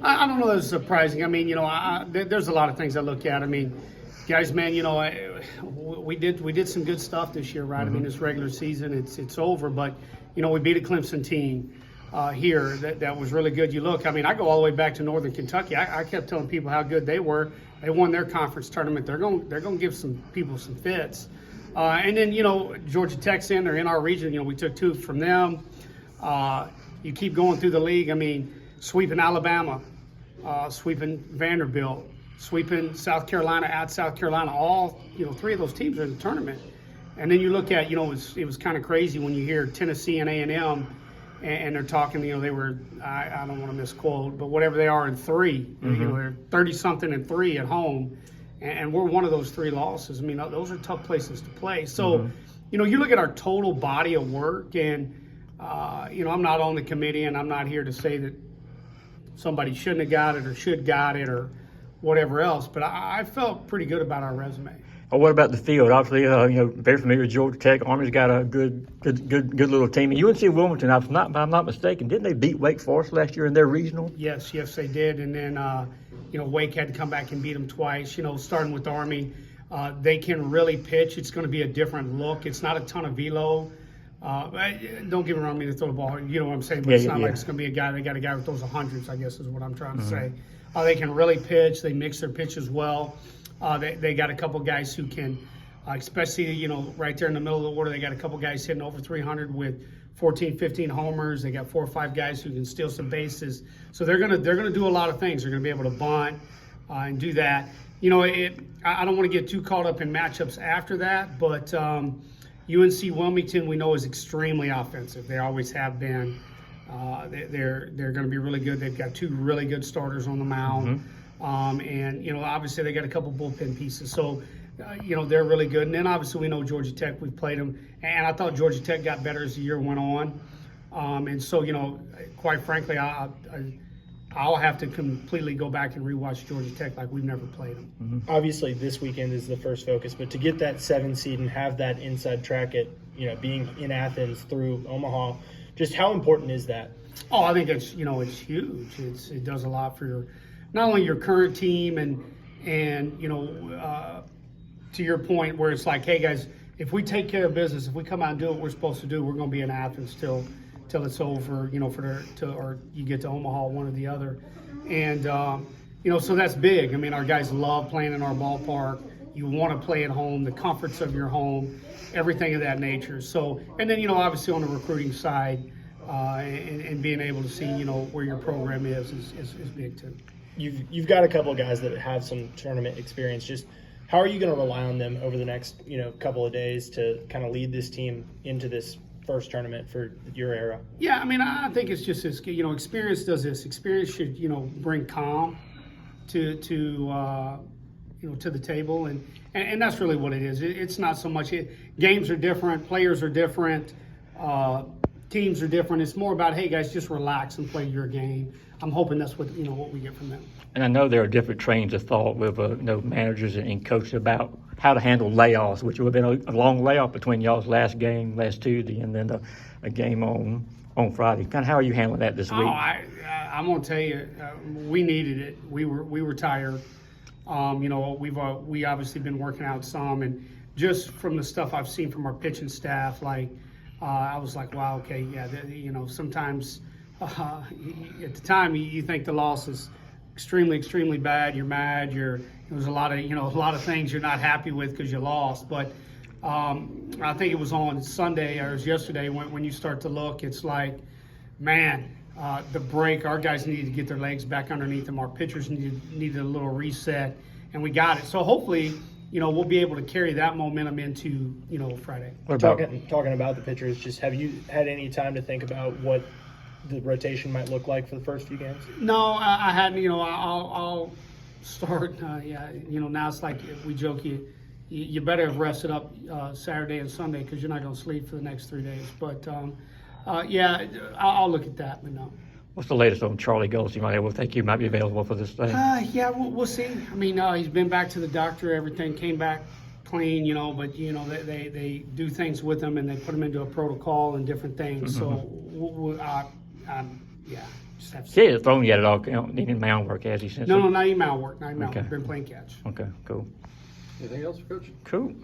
I don't know that it's surprising. I mean, there's a lot of things I look at. I mean, guys, man, we did some good stuff this year, right? I mean, this regular season, it's over, but we beat a Clemson team here that was really good. You look, I mean, I go all the way back to Northern Kentucky. I kept telling people how good they were. They won their conference tournament. They're going to give some people some fits. And then Georgia Tech's they're in our region. We took 2 from them. You keep going through the league. I mean, sweeping Alabama, sweeping Vanderbilt, sweeping South Carolina at South Carolina. All 3 of those teams are in the tournament. And then you look at it was kind of crazy when you hear Tennessee and A&M, and they're talking. They were I don't want to misquote, but whatever they are in 3. They're 30-something and 3 at home. And we're one of those 3 losses. I mean, those are tough places to play. So, you look at our total body of work, and, I'm not on the committee, and I'm not here to say that somebody shouldn't have got it or should got it or whatever else. But I felt pretty good about our resume. Well, what about the field? Obviously, very familiar with Georgia Tech. Army's got a good little team. And UNC Wilmington, if I'm not mistaken, didn't they beat Wake Forest last year in their regional? Yes, they did. And then, Wake had to come back and beat them twice. Starting with Army, they can really pitch. It's going to be a different look. It's not a ton of velo. Don't get me wrong, I mean to throw the ball. You know what I'm saying? But it's not like it's going to be a guy. They got a guy who throws hundreds, I guess is what I'm trying to say. They can really pitch. They mix their pitches well. They got a couple guys who can, especially, right there in the middle of the order, they got a couple guys hitting over 300 with 14, 15 homers. They got 4 or 5 guys who can steal some bases. So they're gonna do a lot of things. They're gonna be able to bunt and do that. I don't want to get too caught up in matchups after that, but UNC Wilmington we know is extremely offensive. They always have been. They're going to be really good. They've got 2 really good starters on the mound. And, obviously they got a couple bullpen pieces. So, they're really good. And then obviously we know Georgia Tech. We've played them. And I thought Georgia Tech got better as the year went on. And so, quite frankly, I'll have to completely go back and rewatch Georgia Tech like we've never played them. Obviously this weekend is the first focus, but to get that 7 seed and have that inside track at, being in Athens through Omaha, just how important is that? Oh, I think it's huge. It does a lot for not only your current team and to your point where it's like, hey guys, if we take care of business, if we come out and do what we're supposed to do, we're going to be in Athens till it's over. Or you get to Omaha, one or the other, and so that's big. I mean, our guys love playing in our ballpark. You want to play at home, the comforts of your home, everything of that nature. So, and then obviously on the recruiting side, and being able to see where your program is big too. You've got a couple of guys that have some tournament experience. Just how are you going to rely on them over the next couple of days to kind of lead this team into this first tournament for your era? Yeah, I mean, I think it's just this. Experience does this. Experience should bring calm to the table, and that's really what it is. It's not so much. Games are different, players are different, teams are different. It's more about, hey guys, just relax and play your game. I'm hoping that's what we get from them. And I know there are different trains of thought with managers and coaches about how to handle layoffs, which would have been a long layoff between y'all's last game last Tuesday and then a game on Friday. Kind of how are you handling that this week? I'm gonna tell you, we needed it. We were tired. We obviously been working out some, and just from the stuff I've seen from our pitching staff, I was like, wow, okay, yeah, sometimes at the time you think the loss is extremely, extremely bad. You're mad. There's a lot of things you're not happy with because you lost. But I think it was on Sunday or it was yesterday when you start to look, it's like, man, the break. Our guys needed to get their legs back underneath them. Our pitchers needed a little reset, and we got it. So hopefully, we'll be able to carry that momentum into Friday. Talking about the pitchers, just have you had any time to think about what the rotation might look like for the first few games? No, I hadn't. I'll start. Now it's like we joke, you better have rested up Saturday and Sunday because you're not going to sleep for the next 3 days. But I'll look at that. But no. What's the latest on Charlie Goldstein? We'll think you might be available for this thing. Yeah, we'll see. I mean, he's been back to the doctor. Everything came back clean, but they do things with him and they put him into a protocol and different things. So yeah. Just have to He hasn't thrown yet at all, needing mound work, has he, since? No, not even mound work. Not even mound Okay. work. Been playing catch. Okay, cool. Anything else, Coach? Cool.